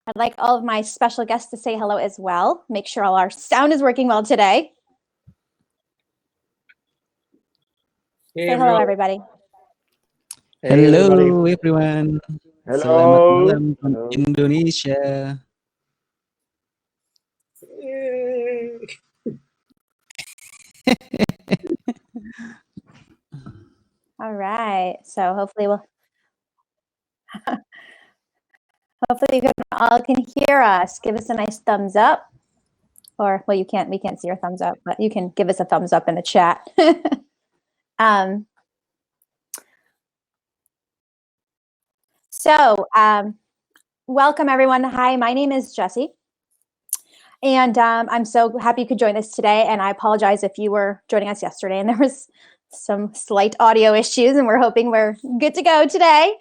I'd like all of my special guests to say hello as well. Make sure all our sound is working well today. Hey, say hello, everybody. Hey, Hello, everybody. everyone. Selamat Hello. malam from Hello. Indonesia. Yay. All right. So hopefully hopefully you all can hear us. Give us a nice thumbs up. Or, well, we can't see your thumbs up, but you can give us a thumbs up in the chat. Welcome everyone. Hi, my name is Jessie. And I'm so happy you could join us today. And I apologize if you were joining us yesterday and there was some slight audio issues, and we're hoping we're good to go today.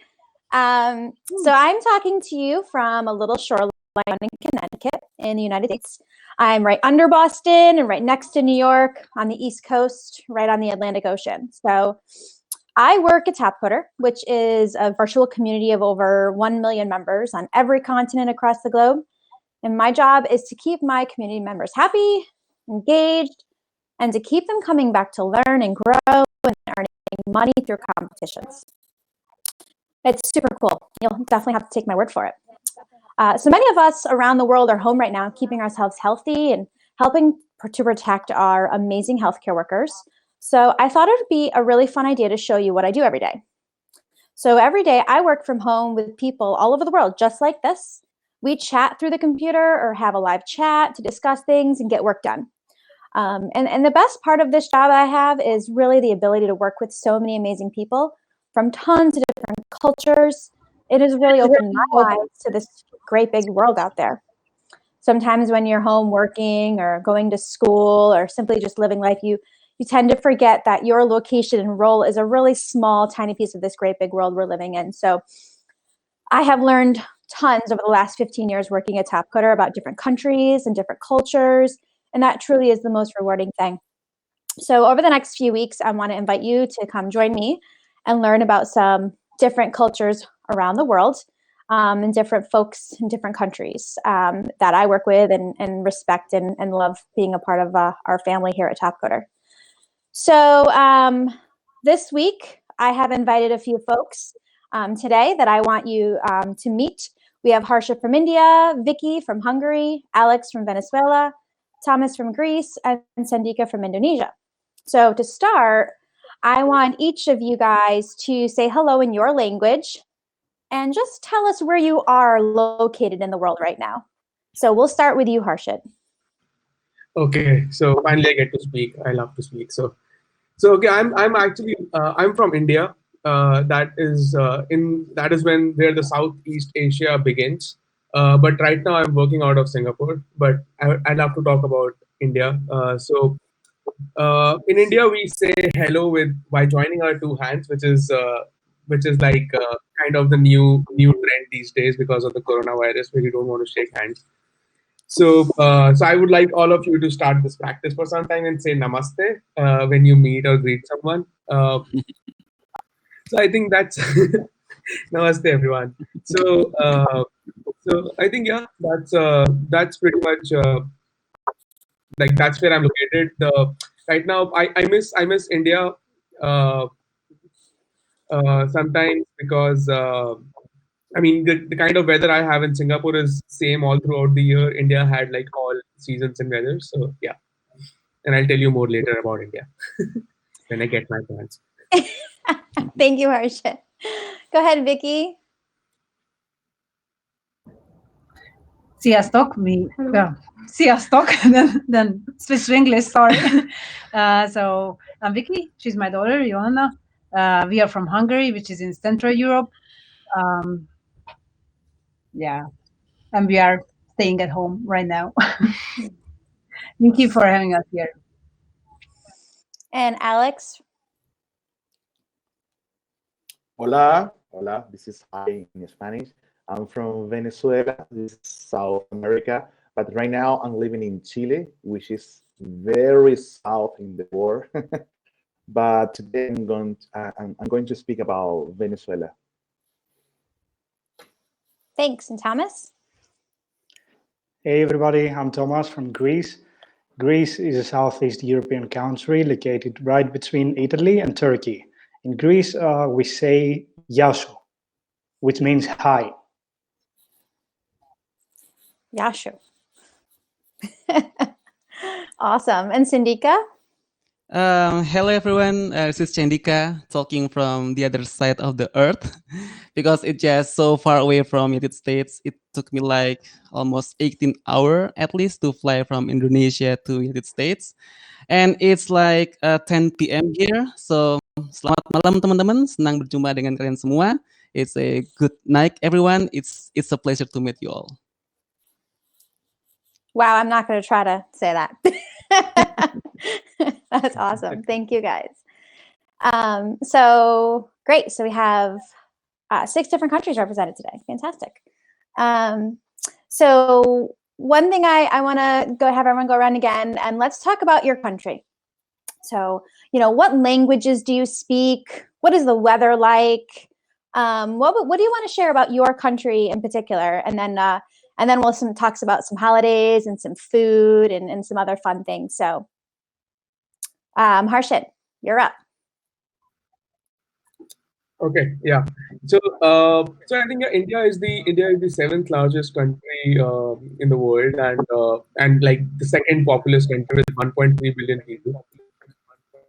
So I'm talking to you from a little shoreline in Connecticut in the United States. I'm right under Boston and right next to New York on the East Coast, right on the Atlantic Ocean. So I work at Topcoder, which is a virtual community of over 1 million members on every continent across the globe. And my job is to keep my community members happy, engaged, and to keep them coming back to learn and grow and earning money through competitions. It's super cool. You'll definitely have to take my word for it. So many of us around the world are home right now, keeping ourselves healthy and helping to protect our amazing healthcare workers. So I thought it would be a really fun idea to show you what I do every day. So every day I work from home with people all over the world, just like this. We chat through the computer or have a live chat to discuss things and get work done. And the best part of this job I have is really the ability to work with so many amazing people from tons of different cultures. It has really opened my eyes to this great big world out there. Sometimes when you're home working or going to school or simply just living life, you tend to forget that your location and role is a really small, tiny piece of this great big world we're living in. So I have learned tons over the last 15 years working at Topcoder about different countries and different cultures, and that truly is the most rewarding thing. So over the next few weeks, I want to invite you to come join me and learn about some different cultures around the world and different folks in different countries that I work with and respect and love being a part of our family here at Topcoder. So this week, I have invited a few folks today that I want you to meet. We have Harshit from India, Viki from Hungary, Alex from Venezuela, Thomas from Greece, and Cendhika from Indonesia. So to start, I want each of you guys to say hello in your language and just tell us where you are located in the world right now. So we'll start with you, Harshit. Okay, so finally I get to speak. I love to speak. So okay, I'm actually I'm from India. That is where the Southeast Asia begins. But right now I'm working out of Singapore. But I love to talk about India. In India we say hello by joining our two hands, which is like kind of the new trend these days because of the coronavirus, where you don't want to shake hands. So I would like all of you to start this practice for some time and say namaste when you meet or greet someone. So I think that's namaste, everyone. So I think that's pretty much like that's where I'm located. Right now I miss India sometimes because. I mean, the kind of weather I have in Singapore is same all throughout the year. India had like all seasons and weather. So yeah. And I'll tell you more later about India when I get my plans. Thank you, Harshit. Go ahead, Viki. Sziasztok, sziasztok, then switch to English, sorry. So I'm Viki, she's my daughter, Johanna. We are from Hungary, which is in Central Europe. Yeah, and we are staying at home right now. Thank you for having us here. And Alex? Hola. Hola. This is hi in Spanish. I'm from Venezuela. This is South America. But right now I'm living in Chile, which is very south in the world. But today I'm going to speak about Venezuela. Thanks. And Thomas? Hey everybody, I'm Thomas from Greece. Greece is a Southeast European country located right between Italy and Turkey. In Greece, we say Yasu, which means hi. Yashu. Awesome. And Cendhika? Hello everyone, this is Cendhika talking from the other side of the earth because it's just so far away from United States. It took me like almost 18 hours at least to fly from Indonesia to United States. And it's like 10 p.m. here. So selamat malam teman-teman, senang berjumpa dengan kalian semua. It's a good night everyone. It's a pleasure to meet you all. Wow, I'm not going to try to say that. That's awesome. Thank you guys. So great. So we have 6 different countries represented today. Fantastic. So one thing I want to have everyone go around again, and let's talk about your country. So, what languages do you speak? What is the weather like? What do you want to share about your country in particular? And then we'll talks about some holidays and some food and some other fun things. So, Harshit, you're up. Okay, yeah. So, so I think India is the 7th largest country in the world, and like the second populous country with 1.3 billion people.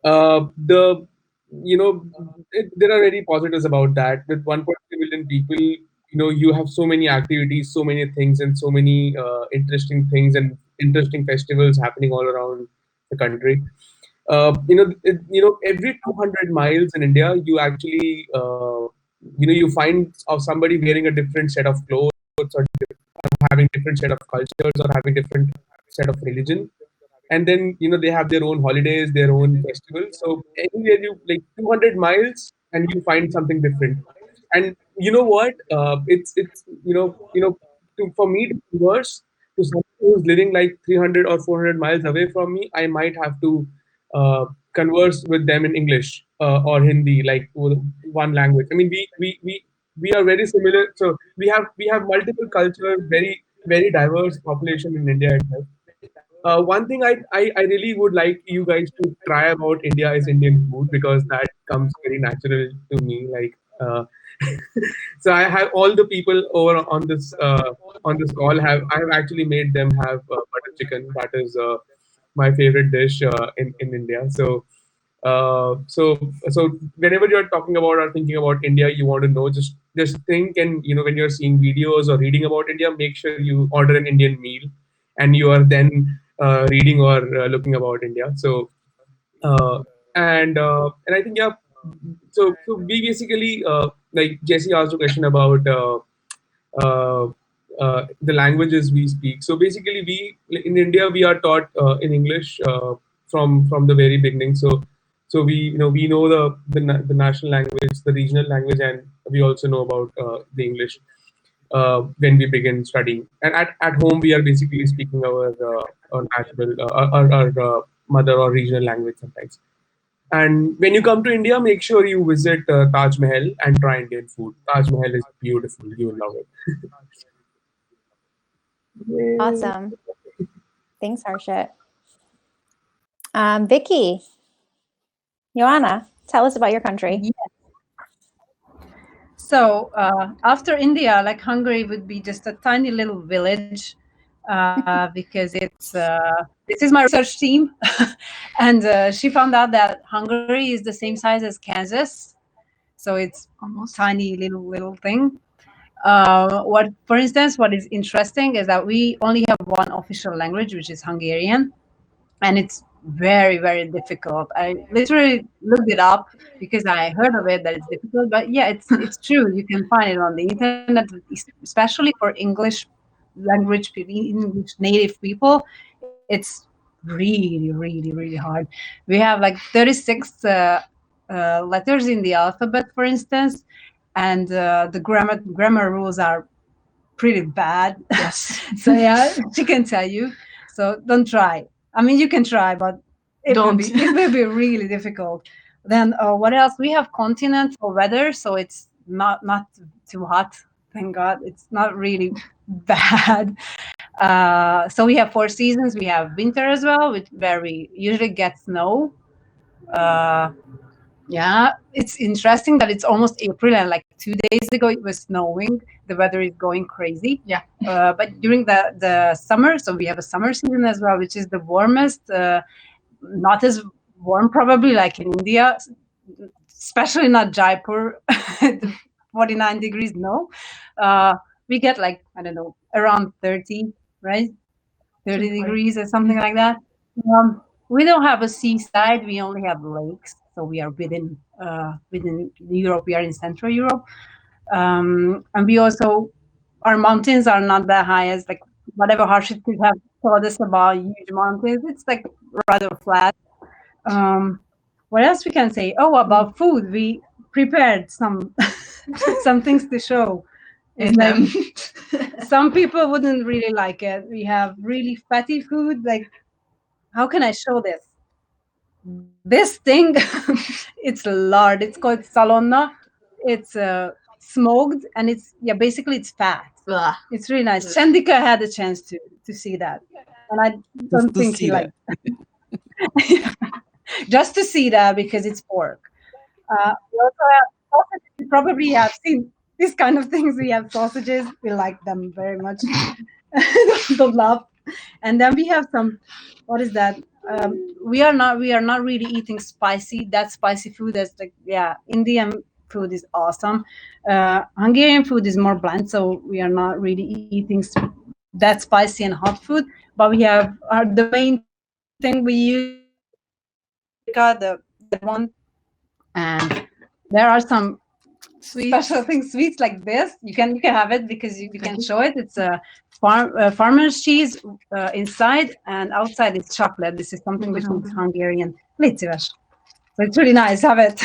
There are very positives about that. With 1.3 billion people, you have so many activities, so many things, and so many interesting things and interesting festivals happening all around the country. Every 200 miles in India, you actually, you find somebody wearing a different set of clothes, or having different set of cultures, or having different set of religion. And then, they have their own holidays, their own festivals. So anywhere you like 200 miles and you find something different. And you know what? For me to converse to someone who's living like 300 or 400 miles away from me, I might have to converse with them in English or Hindi, like with one language. I mean, we are very similar. So we have multiple cultures, very very diverse population in India itself. One thing I really would like you guys to try about India is Indian food, because that comes very natural to me. Like, so I have all the people over on this call I have actually made them have butter chicken. That is my favorite dish in India. So whenever you're talking about or thinking about India, you want to know, just think, and when you're seeing videos or reading about India, make sure you order an Indian meal, and you are then reading or looking about India. So and I think, yeah. So we basically, like Jesse asked a question about uh, the languages we speak. So basically, we in India we are taught in English from the very beginning. So we know the national language, the regional language, and we also know about the English when we begin studying. And at home, we are basically speaking our natural our mother or regional language sometimes. And when you come to India, make sure you visit Taj Mahal and try Indian food. Taj Mahal is beautiful. You will love it. Awesome. Thanks, Harshit. Viki, Joanna, tell us about your country. Yes. So after India, like Hungary would be just a tiny little village because this is my research team, and she found out that Hungary is the same size as Kansas, so it's almost tiny little thing. For instance, what is interesting is that we only have one official language, which is Hungarian, and it's very, very difficult. I literally looked it up because I heard of it that it's difficult, but yeah, it's true. You can find it on the internet, especially for English language people, English native people. It's really, really, really hard. We have like 36 letters in the alphabet, for instance, and the grammar rules are pretty bad. Yes. So yeah, she can tell you. So don't try. I mean, you can try, but it will be really difficult. Then what else? We have continental weather, so it's not too hot. Thank God, it's not really bad. So we have 4 seasons. We have winter as well, where we usually get snow. Yeah, it's interesting that it's almost April, and like 2 days ago it was snowing. The weather is going crazy. Yeah. But during the summer, so we have a summer season as well, which is the warmest. Not as warm probably like in India, especially not Jaipur, 49 degrees. No, we get like, I don't know, around 30, right? 30 degrees or something like that. We don't have a seaside. We only have lakes. So we are within Europe. We are in Central Europe. And we also, our mountains are not that high as like whatever Harshit could have told us about huge mountains. It's like rather flat. What else we can say? Oh, about food, we prepared some some things to show. It's like some people wouldn't really like it. We have really fatty food. Like, how can I show this? This thing, it's lard. It's called salonna. It's smoked, and it's basically it's fat. Ugh. It's really nice. Cendhika had a chance to see that, and I don't to think see he liked just to see that because it's pork. We also have sausages. You probably have seen these kind of things. We have sausages. We like them very much. Don't laugh. And then we have some. What is that? We are not really eating that spicy food. That's like, Indian food is awesome. Hungarian food is more bland, so we are not really eating that spicy and hot food. But we have the main thing we use the one, and there are some special things, sweets like this. You can have it because you can show it. It's a farmer's cheese inside, and outside it's chocolate. This is something which is Hungarian. So it's really nice. Have it.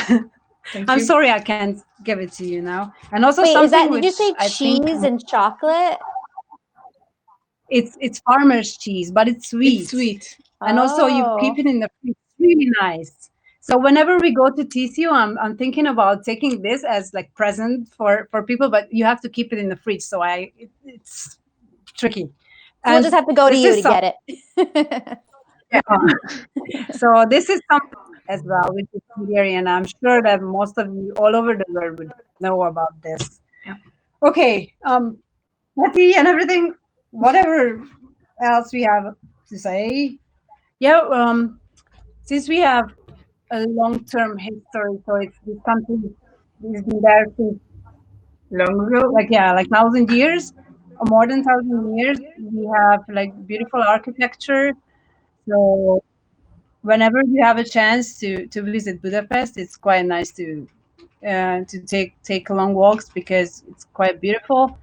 I'm sorry I can't give it to you now. And also, wait, is that, did you say cheese and chocolate? It's farmer's cheese, but it's sweet. It's sweet. And also you keep it in the fridge. It's really nice. So whenever we go to TCU, I'm thinking about taking this as like present for people, but you have to keep it in the fridge. So it's tricky. So we'll just have to go to you to get it. So this is something as well, which is Hungarian. I'm sure that most of you all over the world would know about this. Yeah. Okay. Happy and everything. Whatever else we have to say. Yeah. Since we have a long-term history, so it's this country has been there since long ago, like 1,000 years, or more than 1,000 years. We have like beautiful architecture. So whenever you have a chance to visit Budapest, it's quite nice to take long walks because it's quite beautiful.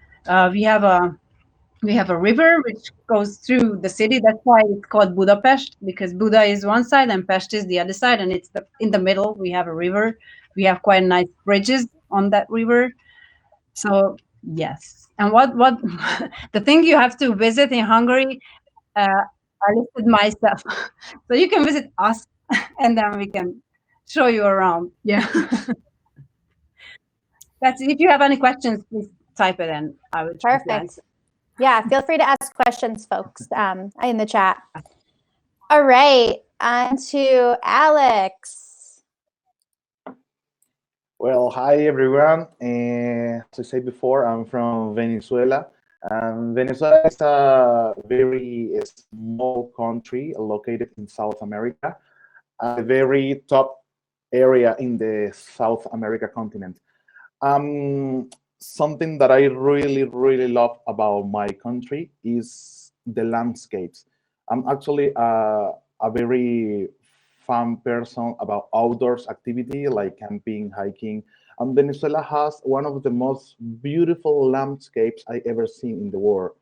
We have a river which goes through the city. That's why it's called Budapest, because Buda is one side and Pest is the other side, and it's in the middle. We have a river. We have quite nice bridges on that river. So yes. And what the thing you have to visit in Hungary, I listed myself. So you can visit us, and then we can show you around. Yeah. That's it. If you have any questions, please type it in. I will try to answer. Yeah, feel free to ask questions, folks, in the chat. All right, on to Alex. Well, hi everyone. As I said before, I'm from Venezuela. Venezuela is a very small country located in South America, a very top area in the South America continent. Something that I really, really love about my country is the landscapes. I'm actually a very fun person about outdoors activity like camping, hiking. Venezuela has one of the most beautiful landscapes I ever seen in the world.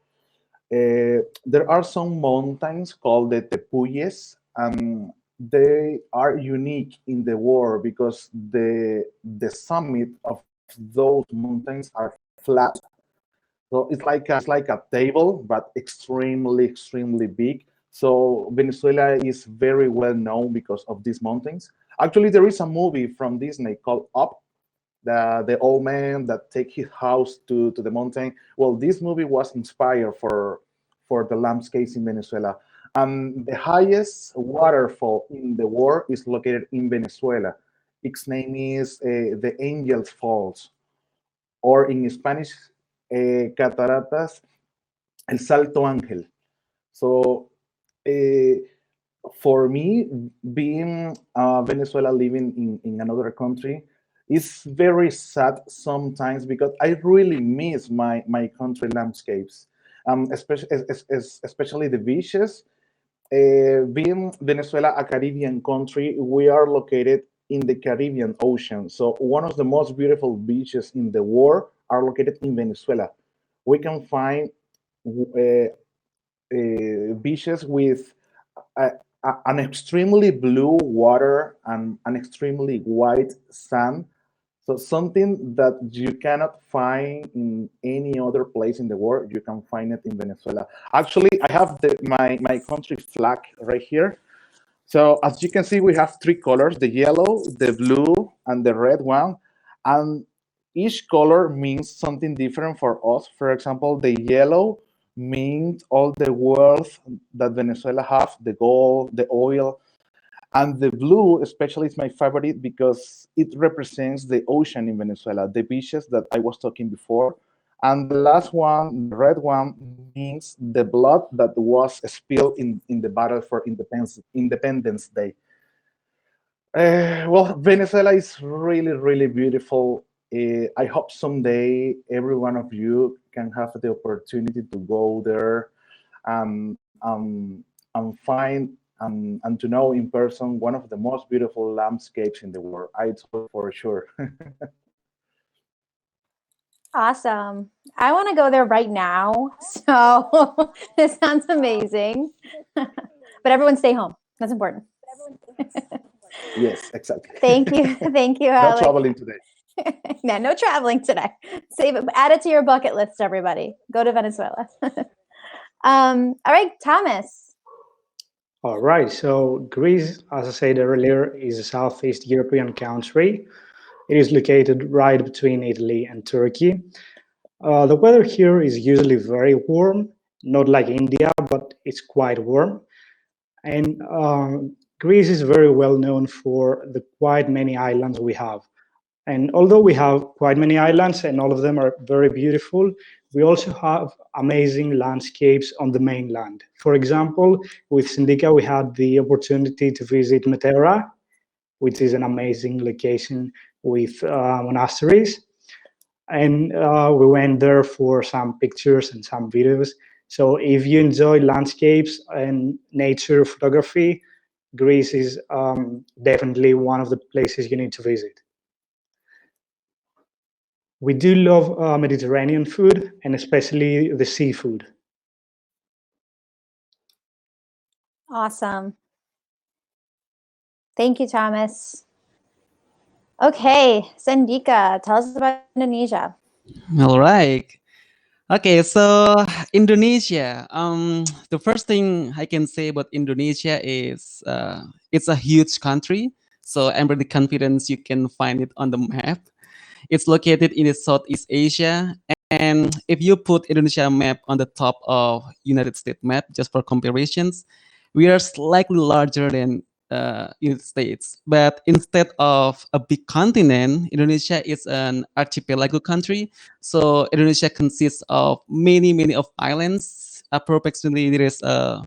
There are some mountains called the Tepuyes, and they are unique in the world because the summit of those mountains are flat. So it's like a table, but extremely big. So Venezuela is very well known because of these mountains. Actually, there is a movie from Disney called Up, the old man that take his house to the mountain. Well, this movie was inspired for for the landscapes in Venezuela. The highest waterfall in the world is located in Venezuela. Its name is the Angels Falls, or in Spanish, Cataratas El Salto Ángel. So, for me, being Venezuela living in another country is very sad sometimes because I really miss my country landscapes, especially the beaches. Being Venezuela a Caribbean country, we are located in the Caribbean Ocean. So one of the most beautiful beaches in the world are located in Venezuela. We can find beaches with an extremely blue water and an extremely white sand. So something that you cannot find in any other place in the world, you can find it in Venezuela. Actually, I have my country flag right here. So as you can see, we have three colors: the yellow, the blue, and the red one. And each color means something different for us. For example, the yellow means all the wealth that Venezuela has, the gold, the oil. And the blue, especially, is my favorite because it represents the ocean in Venezuela, the beaches that I was talking before. And the last one, the red one, means the blood that was spilled in the battle for Independence Day. Well, Venezuela is really, really beautiful. I hope someday every one of you can have the opportunity to go there and, and find and to know in person one of the most beautiful landscapes in the world. I tell for sure. Awesome. I want to go there right now. So this sounds amazing. But everyone stay home. That's important. Yes, exactly. Thank you. Thank you, No Alex. traveling today. Yeah, no traveling today. Save it. Add it to your bucket list, everybody. Go to Venezuela. All right, Thomas. All right, so Greece, as I said earlier, is a Southeast European country. It is located right between Italy and Turkey. The weather here is usually very warm, not like India, but it's quite warm. And Greece is very well known for the quite many islands we have. And although we have quite many islands and all of them are very beautiful, we also have amazing landscapes on the mainland. For example, with Cendhika, we had the opportunity to visit Matera, which is an amazing location with monasteries. And we went there for some pictures and some videos. So if you enjoy landscapes and nature photography, Greece is definitely one of the places you need to visit. We do love Mediterranean food and especially the seafood. Awesome. Thank you, Thomas. Okay, Cendhika, tell us about Indonesia. All right. Okay, so Indonesia. The first thing I can say about Indonesia is it's a huge country. So I'm pretty confident you can find it on the map. It's located in the Southeast Asia, and if you put Indonesia map on the top of United States map, just for comparisons, we are slightly larger than United States. But instead of a big continent, Indonesia is an archipelago country. So Indonesia consists of many of islands. Approximately there is so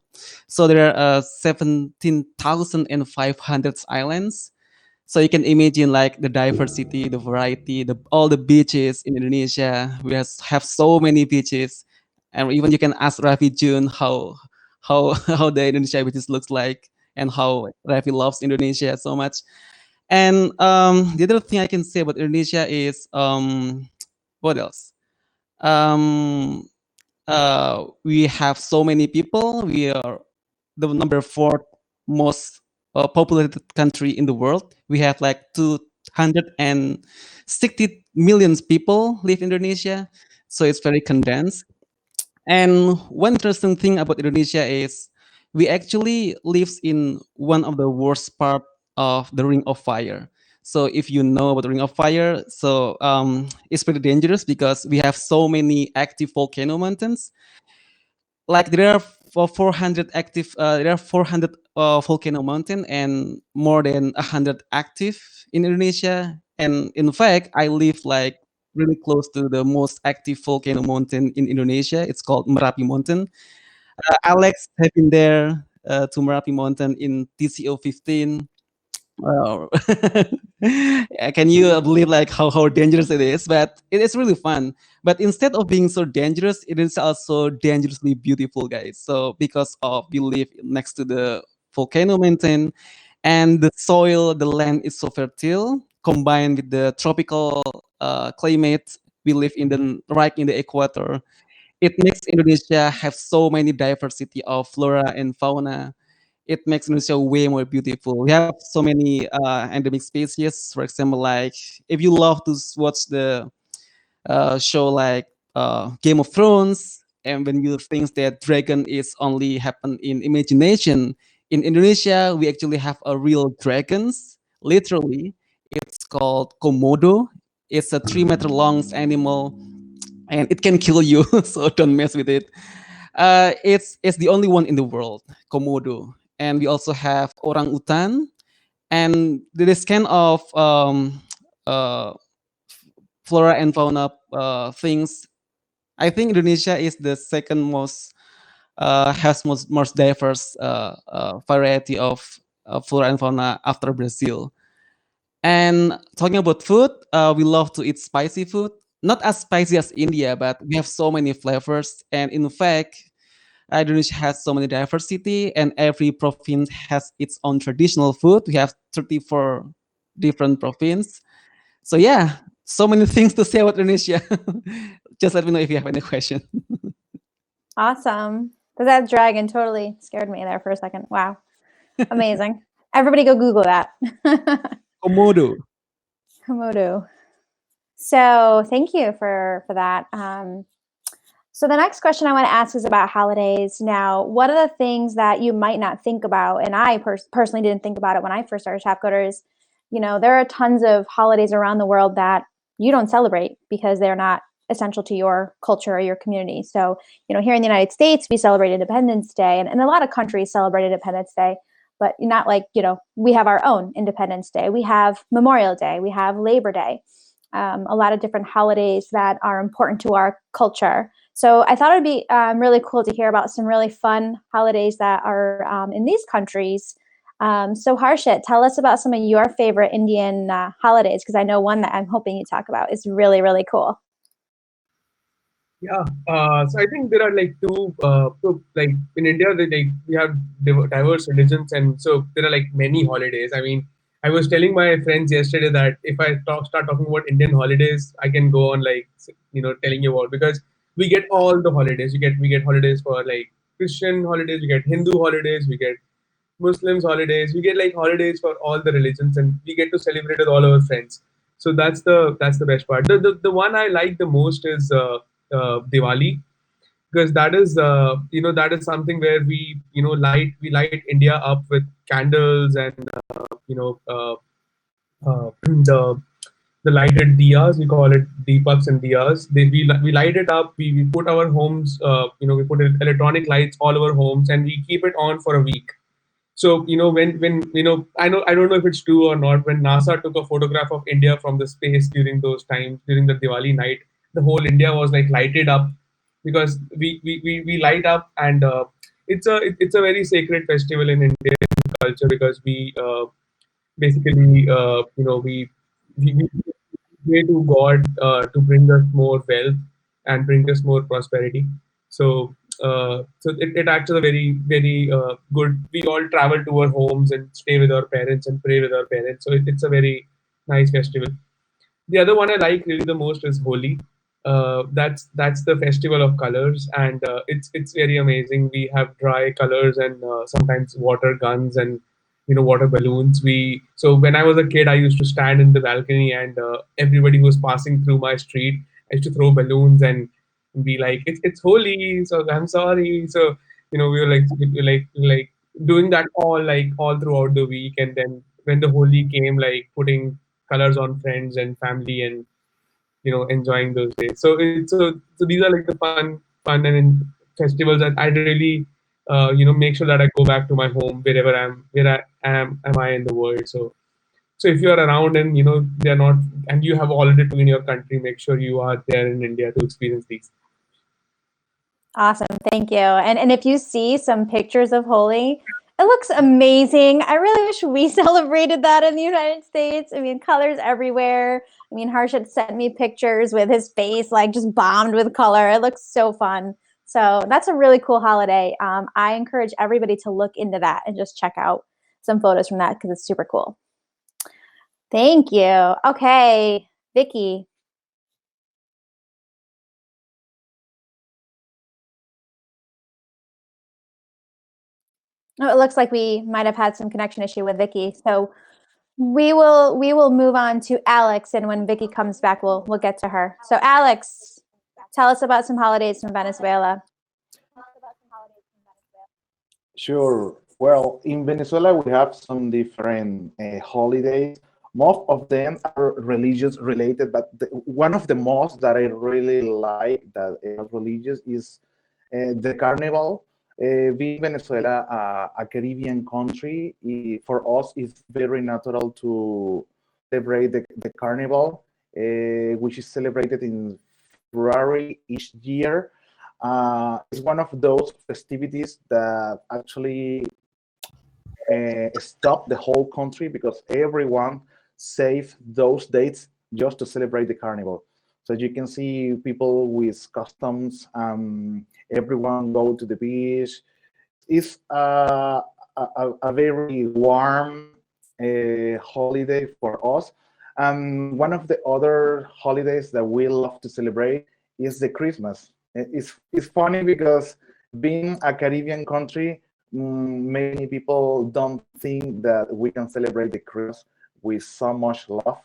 there are 17,500 islands. So you can imagine like the diversity, the variety, all the beaches in Indonesia. We have so many beaches, and even you can ask Rafi June how how the Indonesia beaches looks like and how Rafi loves Indonesia so much. And the other thing I can say about Indonesia is what else? Um, we have so many people. We are the number fourth most populated country in the world. We have like 260 million people live in Indonesia, so it's very condensed. And one interesting thing about Indonesia is we actually live in one of the worst part of the Ring of Fire. So if you know about the Ring of Fire, so it's pretty dangerous because we have so many active volcano mountains. like there are 400 active. There are 400 volcano mountain and more than 100 active in Indonesia. And in fact, I live like really close to the most active volcano mountain in Indonesia. It's called Merapi Mountain. Alex have been there to Merapi Mountain in TCO 15. Wow. Can you believe like how dangerous it is? But it is really fun. But instead of being so dangerous, it is also dangerously beautiful, guys. So because of we live next to the volcano mountain, and the soil, the land is so fertile, combined with the tropical climate, we live in the right in the equator. It makes Indonesia have so many diversity of flora and fauna. It makes Indonesia way more beautiful. We have so many endemic species. For example, like if you love to watch the show like Game of Thrones, and when you think that dragon is only happen in imagination, in Indonesia we actually have a real dragons. Literally, it's called komodo. It's a 3 meter long animal, and it can kill you. So don't mess with it. It's the only one in the world, komodo. And we also have orang utan, and this kind of uh, flora and fauna things. I think Indonesia is the second most has most diverse variety of flora and fauna after Brazil. And talking about food, we love to eat spicy food. Not as spicy as India, but we have so many flavors. And in fact, Indonesia has so many diversity, and every province has its own traditional food. We have 34 different provinces. So yeah, so many things to say about Indonesia. Just let me know if you have any question. Awesome. But that dragon totally scared me there for a second. Wow. Amazing. Everybody go Google that. Komodo. Komodo. So thank you for that. So the next question I want to ask is about holidays. Now, what are the things that you might not think about? And I personally didn't think about it when I first started Topcoder. Is, there are tons of holidays around the world that you don't celebrate because they're not essential to your culture or your community. So, here in the United States, we celebrate Independence Day, and a lot of countries celebrate Independence Day, but not like, we have our own Independence Day. We have Memorial Day. We have Labor Day. A lot of different holidays that are important to our culture. So I thought it'd be really cool to hear about some really fun holidays that are in these countries. So Harshit, tell us about some of your favorite Indian holidays, because I know one that I'm hoping you talk about is really, really cool. Yeah, so I think there are like like in India, we have diverse religions, and so there are like many holidays. I mean, I was telling my friends yesterday that if I start talking about Indian holidays, I can go on like telling you about, because we get all the holidays. We get holidays for like Christian holidays, we get Hindu holidays, we get Muslims holidays, we get like holidays for all the religions, and we get to celebrate with all our friends. So that's the best part. The one I like the most is Diwali, because that is something where we light India up with candles and the lighted diyas. We call it deepaks and diyas. We light it up. We put our homes. We put electronic lights all over homes, and we keep it on for a week. So when I don't know if it's true or not. When NASA took a photograph of India from the space during those times, during the Diwali night, the whole India was like lighted up, because we light up, and it's a very sacred festival in Indian culture, because we basically we pray to God to bring us more wealth and bring us more prosperity. So it acts as a very very good. We all travel to our homes and stay with our parents and pray with our parents. So it's a very nice festival. The other one I like really the most is Holi. That's the festival of colors, and it's very amazing. We have dry colors and sometimes water guns and water balloons. So when I was a kid, I used to stand in the balcony, and everybody who was passing through my street, I used to throw balloons and be like, it's Holi, so I'm sorry. So we were like doing that all throughout the week, and then when the Holi came, like putting colors on friends and family, and enjoying those days. So these are like the fun and festivals, I really make sure that I go back to my home wherever am I in the world. So if you are around and they're not, and you have holiday too in your country, make sure you are there in India to experience these. Awesome. Thank you. And if you see some pictures of Holi, it looks amazing. I really wish we celebrated that in the United States. I mean, colors everywhere. I mean, Harshit sent me pictures with his face like just bombed with color. It looks so fun. So that's a really cool holiday. I encourage everybody to look into that and just check out some photos from that because it's super cool. Thank you. Okay, Viki. Oh, it looks like we might have had some connection issue with Viki. So we will move on to Alex, and when Viki comes back, we'll get to her. So Alex, tell us about some holidays from Venezuela. Sure. Well, in Venezuela, we have some different holidays. Most of them are religious related, but one of the most that I really like that is religious is the carnival. Being Venezuela, a Caribbean country, for us, it's very natural to celebrate the carnival, which is celebrated in February each year. It's one of those festivities that actually stop the whole country because everyone saved those dates just to celebrate the carnival. So you can see people with costumes, everyone go to the beach. It's a very warm holiday for us. And one of the other holidays that we love to celebrate is the Christmas. It's funny because being a Caribbean country, many people don't think that we can celebrate the Christmas with so much love.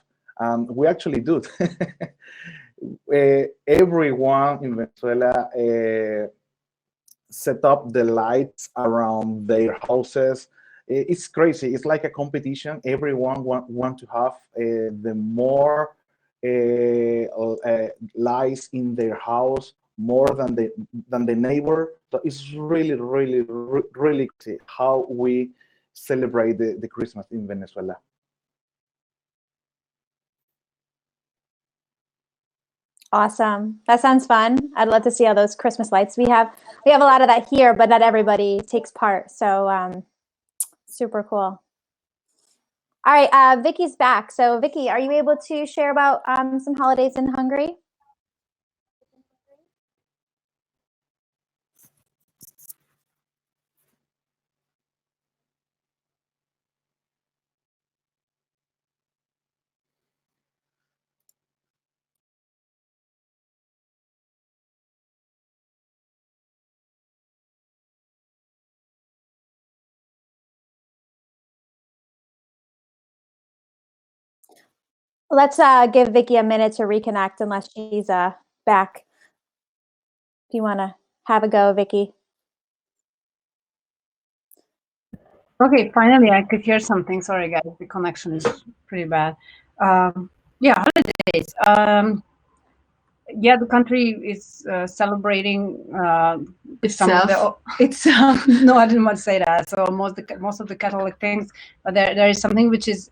We actually do. Everyone in Venezuela set up the lights around their houses. It's crazy. It's like a competition. Everyone want to have the more lights in their house, more than the neighbor. So it's really, really, really crazy how we celebrate the Christmas in Venezuela. Awesome. That sounds fun. I'd love to see all those Christmas lights. We have a lot of that here, but not everybody takes part. So super cool. All right, Viki's back. So Viki, are you able to share about some holidays in Hungary? Let's give Viki a minute to reconnect unless she's back. If you want to have a go, Viki. Okay, finally I could hear something. Sorry, guys, the connection is pretty bad. Yeah, holidays. Yeah, the country is celebrating it's no, I didn't want to say that. So most of the Catholic things, but there is something which is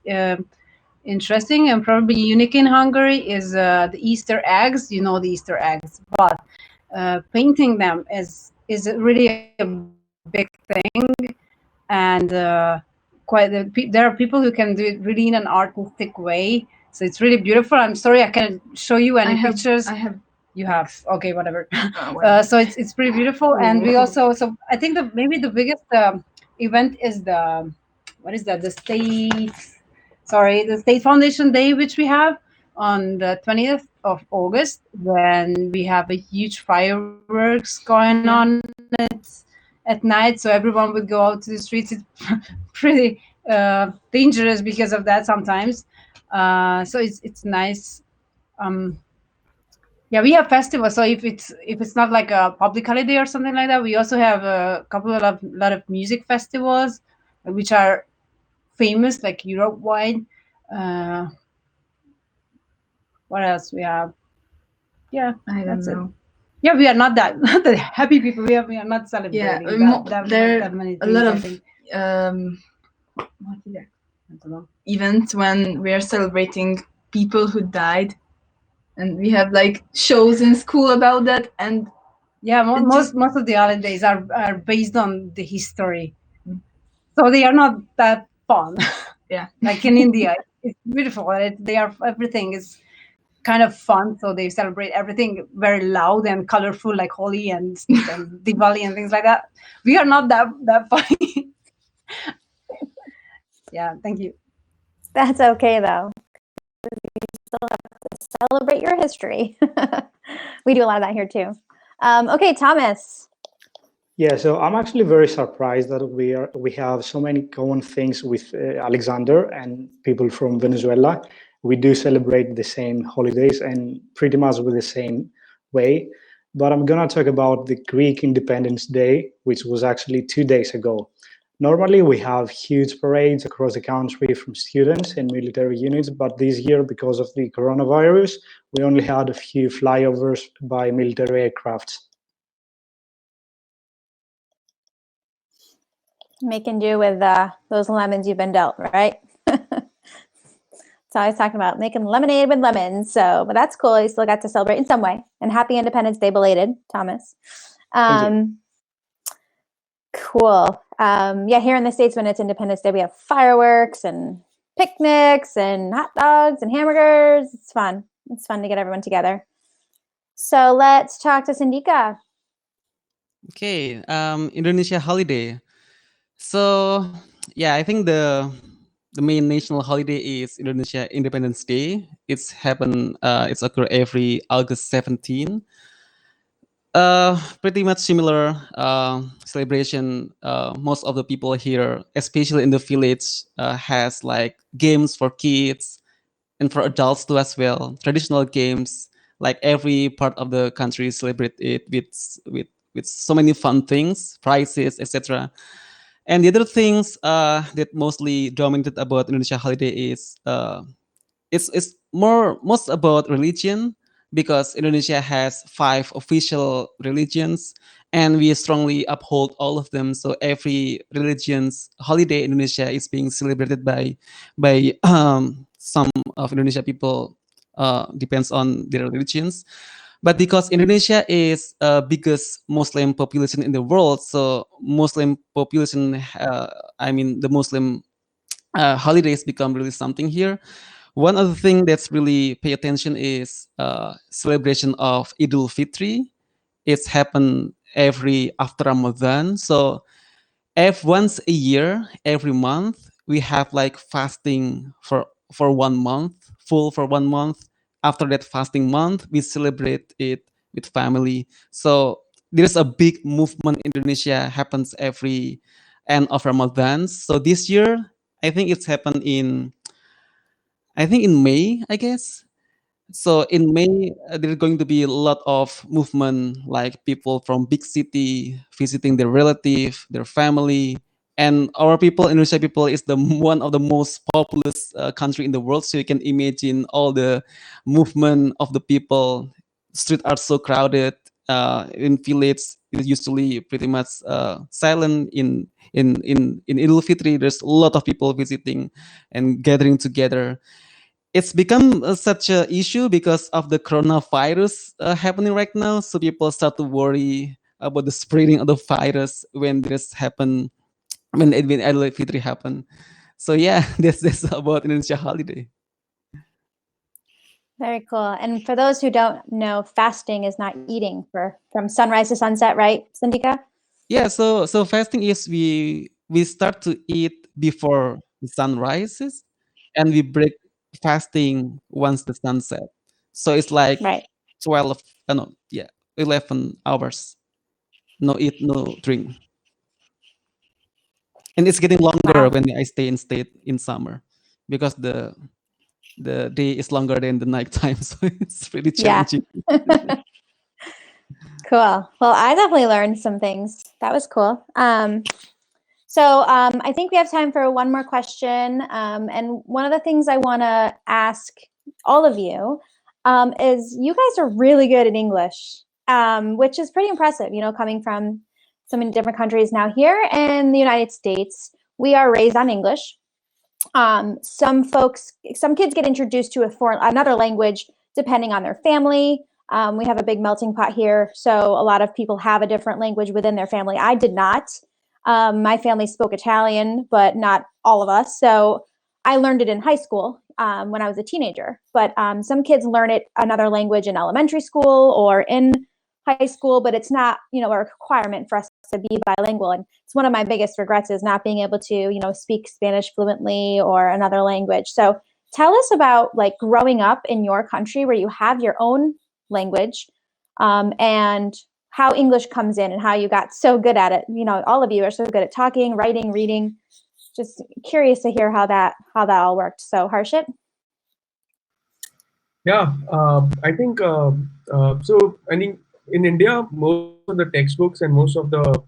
interesting and probably unique in Hungary is the Easter eggs. You know the Easter eggs, but painting them is really a big thing, and there are people who can do it really in an artistic way. So it's really beautiful. I'm sorry I can't show you any pictures. You have, okay, whatever. So it's pretty beautiful, and we also, so I think maybe the biggest event is the State Foundation Day, which we have on the 20th of August, when we have a huge fireworks going on at night. So everyone would go out to the streets. It's pretty dangerous because of that sometimes. So it's nice. Yeah, we have festivals. So if it's not like a public holiday or something like that, we also have a lot of music festivals, which are famous, like Europe wide. What else we have? Yeah, I don't know. Yeah, we are not that not the happy people. We are not celebrating there that many a things. lot I of think. events when we are celebrating people who died, and we have like shows in school about that. And Yeah, It most just- of the holidays are based on the history, so they are not that fun. yeah, Like in India, it's beautiful. They are everything is kind of fun, so they celebrate everything very loud and colorful, like Holi and Diwali and things like that. We are not that funny. Yeah, thank you. That's okay though. You still have to celebrate your history. We do a lot of that here too. Okay, Thomas. Yeah, so I'm actually very surprised that we have so many common things with Alexander and people from Venezuela. We do celebrate the same holidays and pretty much with the same way. But I'm gonna talk about the Greek Independence Day, which was actually 2 days ago. Normally, we have huge parades across the country from students and military units, but this year, because of the coronavirus, we only had a few flyovers by military aircrafts. Making do with those lemons you've been dealt, right? So I was talking about making lemonade with lemons. So, but that's cool. You still got to celebrate in some way. And happy Independence Day belated, Thomas. Cool. Yeah, here in the States, when it's Independence Day, we have fireworks and picnics and hot dogs and hamburgers. It's fun. It's fun to get everyone together. So let's talk to Cendhika. Okay, Indonesia holiday. So yeah, I think the main national holiday is Indonesia Independence Day. It's occur every August 17. Pretty much similar celebration. Most of the people here, especially in the village, has like games for kids and for adults too as well. Traditional games, like every part of the country celebrate it with so many fun things, prizes, etc. And the other things that mostly dominated about Indonesia holiday is it's most about religion, because Indonesia has 5 official religions and we strongly uphold all of them. So every religion's holiday in Indonesia is being celebrated by some of Indonesia people, depends on their religions. But because Indonesia is biggest Muslim population in the world, so Muslim population, I mean the Muslim holidays become really something here. One other thing that's really pay attention is celebration of Idul Fitri. It's happened every after Ramadan. So once a year, every month, we have like fasting for 1 month, full for 1 month. After that fasting month, we celebrate it with family. So there's a big movement in Indonesia happens every end of Ramadan. So this year, I think it's happened in May, I guess. So in May, there's going to be a lot of movement, like people from big city visiting their relative, their family, and our people, Indonesia people, is the one of the most populous country in the world. So you can imagine all the movement of the people. Streets are so crowded. In village, it's usually pretty much silent. In Idul Fitri, there's a lot of people visiting and gathering together. It's become such a issue because of the coronavirus happening right now. So people start to worry about the spreading of the virus when this happen, when Idul Fitri happen. So yeah, that's about Indonesia holiday. Very cool. And for those who don't know, fasting is not eating from sunrise to sunset, right, Cendhika? Yeah, so fasting is we start to eat before the sun rises, and we break fasting once the sun set. So it's like Right. 12, no, yeah, 11 hours. No eat, no drink. And it's getting longer Wow. when I stay in state in summer, because the day is longer than the night time. So it's really Yeah. challenging. Cool. Well, I definitely learned some things. That was cool. I think we have time for one more question. And one of the things I want to ask all of you is, you guys are really good at English. which is pretty impressive, coming from so many different countries. Now here in the United States, we are raised on English. Some kids get introduced to another language depending on their family. We have a big melting pot here, so a lot of people have a different language within their family. I did not. My family spoke Italian, but not all of us. So I learned it in high school when I was a teenager. But some kids learn another language in elementary school or in high school, but it's not, a requirement for us to be bilingual. And it's one of my biggest regrets is not being able to, speak Spanish fluently or another language. So tell us about like growing up in your country where you have your own language, and how English comes in and how you got so good at it. All of you are so good at talking, writing, reading. Just curious to hear how that all worked. So Harshit? Yeah, I think so. I think in India, most of the textbooks and most of the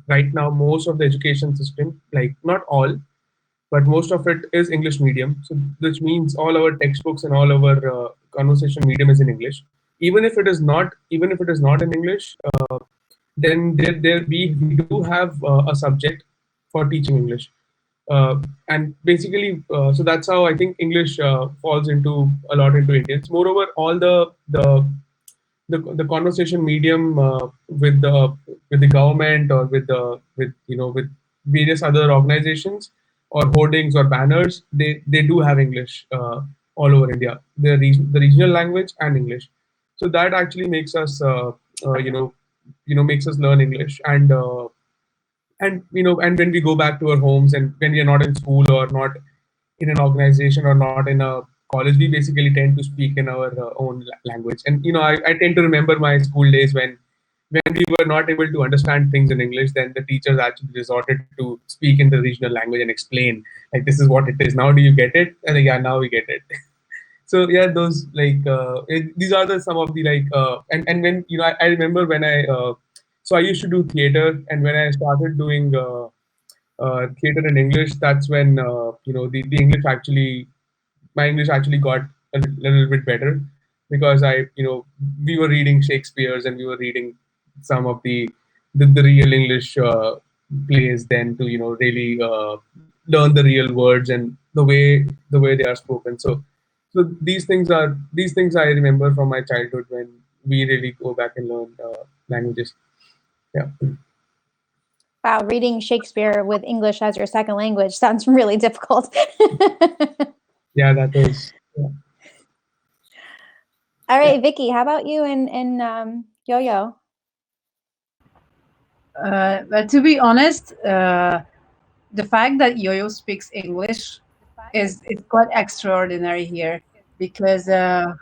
right now, most of the education system, not all, but most of it is English medium. So which means all our textbooks and all our conversation medium is in English. Even if it is not in English, then we do have a subject for teaching English. And basically, so that's how I think English falls into a lot into Indians. Moreover, all the conversation medium with the government or with various other organizations or hoardings or banners, they do have English all over India. The regional language and English. So that actually makes us makes us learn English and when we go back to our homes and when we are not in school or not in an organization or not in a college, we basically tend to speak in our own language. And I tend to remember my school days when we were not able to understand things in English, then the teachers actually resorted to speak in the regional language and explain like this is what it is. Now do you get it? And yeah, now we get it. So yeah, those these are some of the and when I remember when I used to do theater, and when I started doing theater in English, that's when the English actually my English actually got a little bit better, because we were reading Shakespeare's and we were reading some of the real English plays then to really learn the real words and the way they are spoken. So these things I remember from my childhood when we really go back and learn languages. Yeah. Wow, reading Shakespeare with English as your second language sounds really difficult. Yeah, that is. Yeah. All right, Viki, how about you and Yo-Yo? But to be honest, the fact that Yo-Yo speaks English is quite extraordinary here, because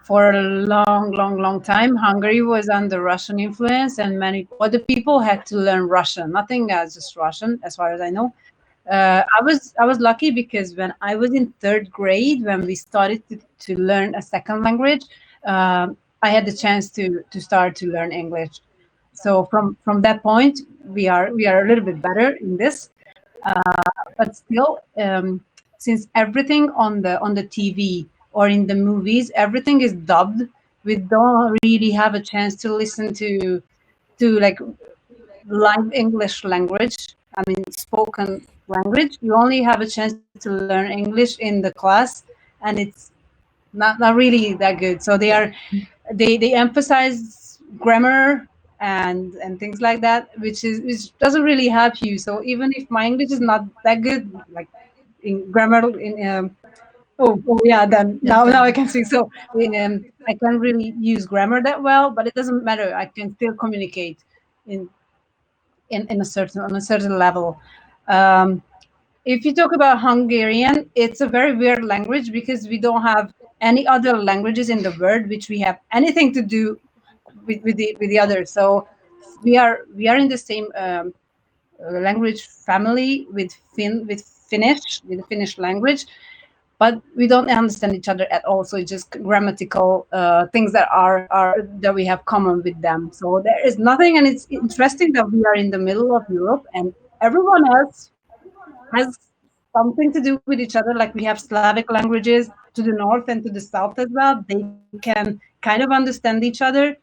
for a long time, Hungary was under Russian influence, and many other people had to learn Russian. Nothing else, just Russian, as far as I know. I was lucky because when I was in third grade, when we started to learn a second language, I had the chance to start to learn English. So from that point, we are a little bit better in this. But still, since everything on the TV or in the movies, everything is dubbed, we don't really have a chance to listen to like live English language. I mean, spoken language. You only have a chance to learn English in the class, and it's not really that good. So they emphasize grammar and things like that, which doesn't really help you. So even if my English is not that good, like in grammar, oh yeah, then now I can speak. So I can't really use grammar that well, but it doesn't matter. I can still communicate in a certain level. If you talk about Hungarian, it's a very weird language because we don't have any other languages in the world which we have anything to do with the others. So we are in the same language family with Finnish, with the Finnish language, but we don't understand each other at all. So it's just grammatical things that that we have common with them. So there is nothing, and it's interesting that we are in the middle of Europe and everyone else has something to do with each other. Like we have Slavic languages to the north and to the south as well. They can kind of understand each other.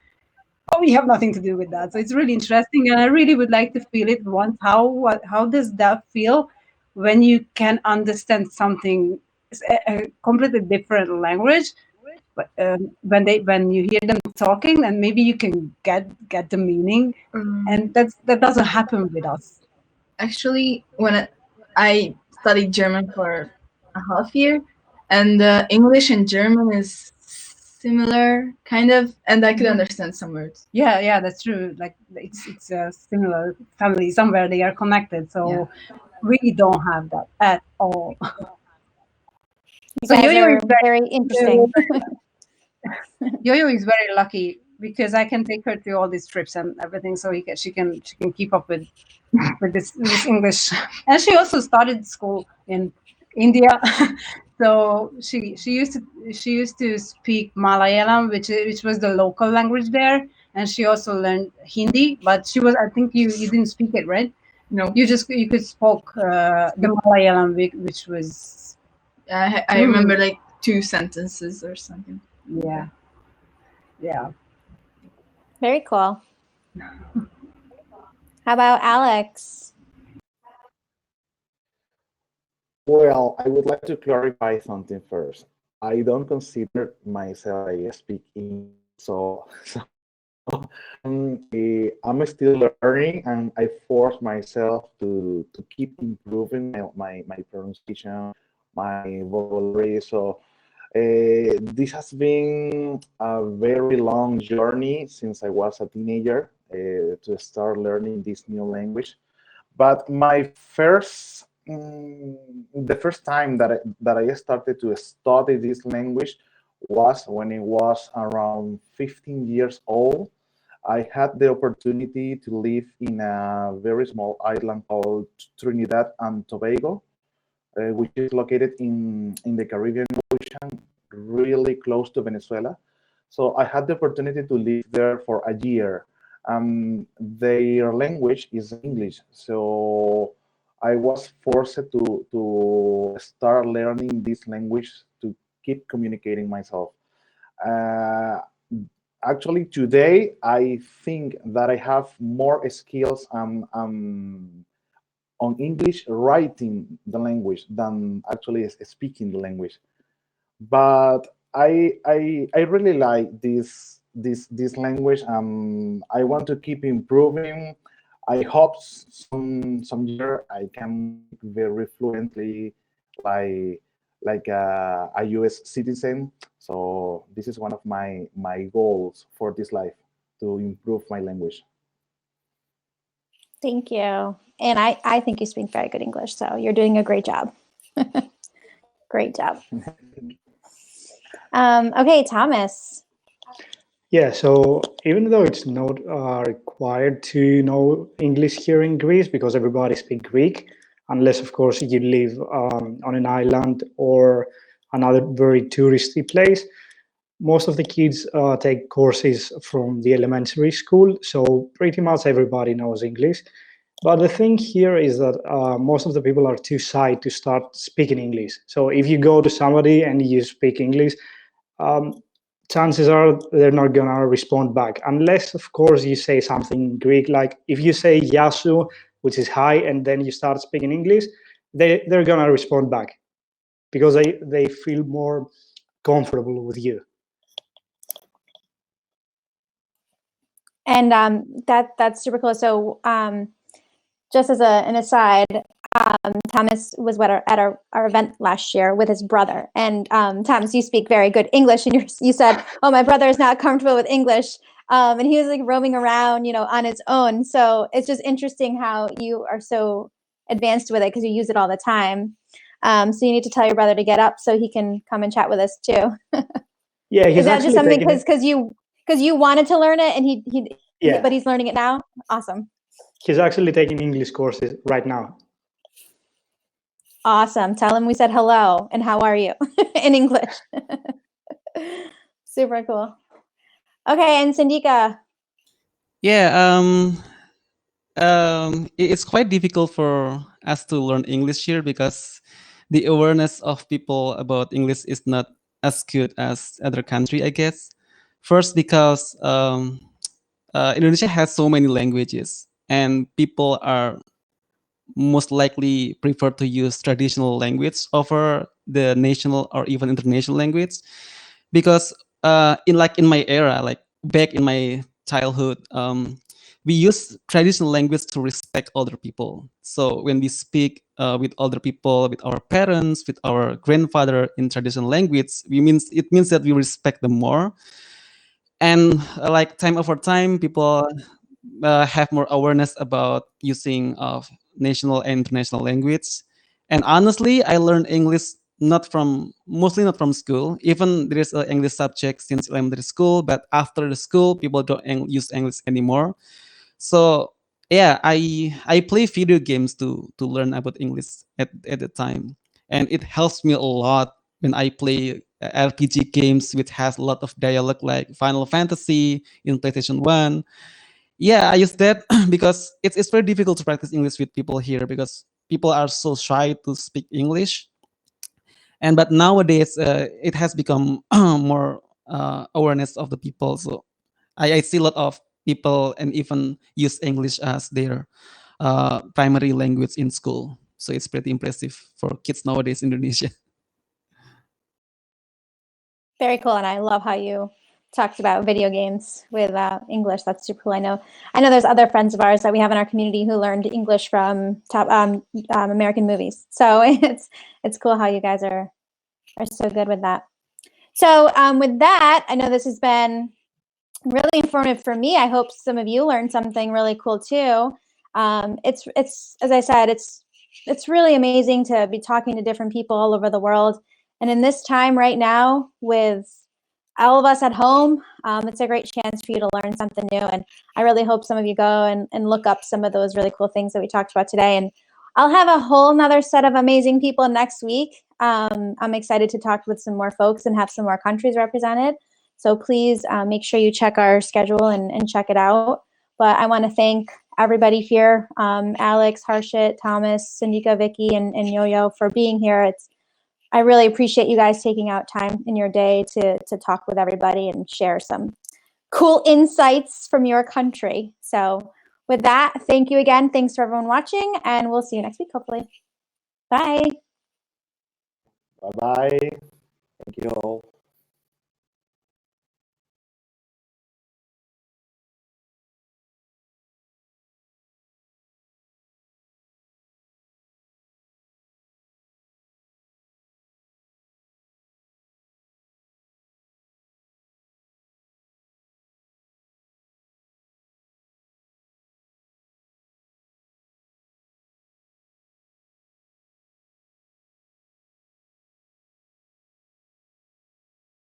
oh, we have nothing to do with that. So it's really interesting, and I really would like to feel it once. How does that feel when you can understand something, a completely different language, but when you hear them talking, and maybe you can get the meaning, and that doesn't happen with us. Actually, when I studied German for a half year, and English and German is similar, kind of, and I could understand some words. Yeah, that's true. Like it's a similar family. Somewhere they are connected. So we don't have that at all. You So guys Yo-Yo are is very, very interesting. Yo-Yo is very lucky because I can take her to all these trips and everything, so she can keep up with this English. And she also started school in India, so she used to speak Malayalam, which was the local language there, and she also learned Hindi. But I think you didn't speak it, right? No, You could spoke the Malayalam, which was I remember like 2 sentences or something. yeah. Very cool. How about Alex? Well, I would like to clarify something first. I don't consider myself I speak English, so I'm still learning, and I force myself to keep improving my pronunciation, my vocabulary. So this has been a very long journey since I was a teenager to start learning this new language. But the first time that I started to study this language was when I was around 15 years old. I had the opportunity to live in a very small island called Trinidad and Tobago, which is located in the Caribbean Ocean, really close to Venezuela. So I had the opportunity to live there for a year. Their language is English, so I was forced to start learning this language to keep communicating myself. Uh, Actually, today I think that I have more skills on English writing the language than actually speaking the language. But I really like this language. I want to keep improving. I hope some year I can speak very fluently, like a U.S. citizen. So this is one of my goals for this life, to improve my language. Thank you. And I think you speak very good English, so you're doing a great job. Great job. Okay, Thomas. Yeah, so even though it's not required to know English here in Greece, because everybody speaks Greek, unless, of course, you live on an island or another very touristy place, most of the kids take courses from the elementary school, so pretty much everybody knows English. But the thing here is that most of the people are too shy to start speaking English. So if you go to somebody and you speak English, chances are they're not gonna respond back, unless, of course, you say something in Greek. Like if you say "yasu," which is hi, and then you start speaking English, they're gonna respond back because they feel more comfortable with you. And that's super cool. So just as an aside, Thomas was at our event last year with his brother. And Thomas, you speak very good English, and you said, "Oh, my brother is not comfortable with English," and he was like roaming around, on his own. So it's just interesting how you are so advanced with it because you use it all the time. So you need to tell your brother to get up so he can come and chat with us too. Yeah, he's is that just something taking because you wanted to learn it and Yeah. but he's learning it now? Awesome. He's actually taking English courses right now. Awesome. Tell him we said hello and how are you in English. Super cool. Okay, and Cendhika. Yeah, it's quite difficult for us to learn English here because the awareness of people about English is not as good as other country, I guess. First, because Indonesia has so many languages, and people are most likely prefer to use traditional language over the national or even international language, because in my era, like back in my childhood, we use traditional language to respect older people. So when we speak with older people, with our parents, with our grandfather in traditional language, it means that we respect them more. And like time over time, people have more awareness about using of national and international language. And honestly, I learned English mostly not from school. Even there is an English subject since elementary school, but after the school, people don't use English anymore. So yeah, I play video games to learn about English at the time, and it helps me a lot when I play RPG games which has a lot of dialogue like Final Fantasy in PlayStation 1. Yeah, I use that because it's very difficult to practice English with people here because people are so shy to speak English. And but nowadays it has become more awareness of the people. So I see a lot of people and even use English as their primary language in school. So it's pretty impressive for kids nowadays in Indonesia. Very cool, and I love how you talked about video games with English. That's super cool. I know there's other friends of ours that we have in our community who learned English from top American movies. So it's cool how you guys are so good with that. So with that, I know this has been really informative for me. I hope some of you learned something really cool too. It's as I said, it's really amazing to be talking to different people all over the world. And in this time right now, with all of us at home, it's a great chance for you to learn something new. And I really hope some of you go and look up some of those really cool things that we talked about today. And I'll have a whole nother set of amazing people next week. I'm excited to talk with some more folks and have some more countries represented. So please make sure you check our schedule and check it out. But I want to thank everybody here, Alex, Harshit, Thomas, Cendhika, Viki, and Yo-Yo for being here. I really appreciate you guys taking out time in your day to talk with everybody and share some cool insights from your country. So with that, thank you again. Thanks for everyone watching, and we'll see you next week, hopefully. Bye. Bye bye. Thank you all.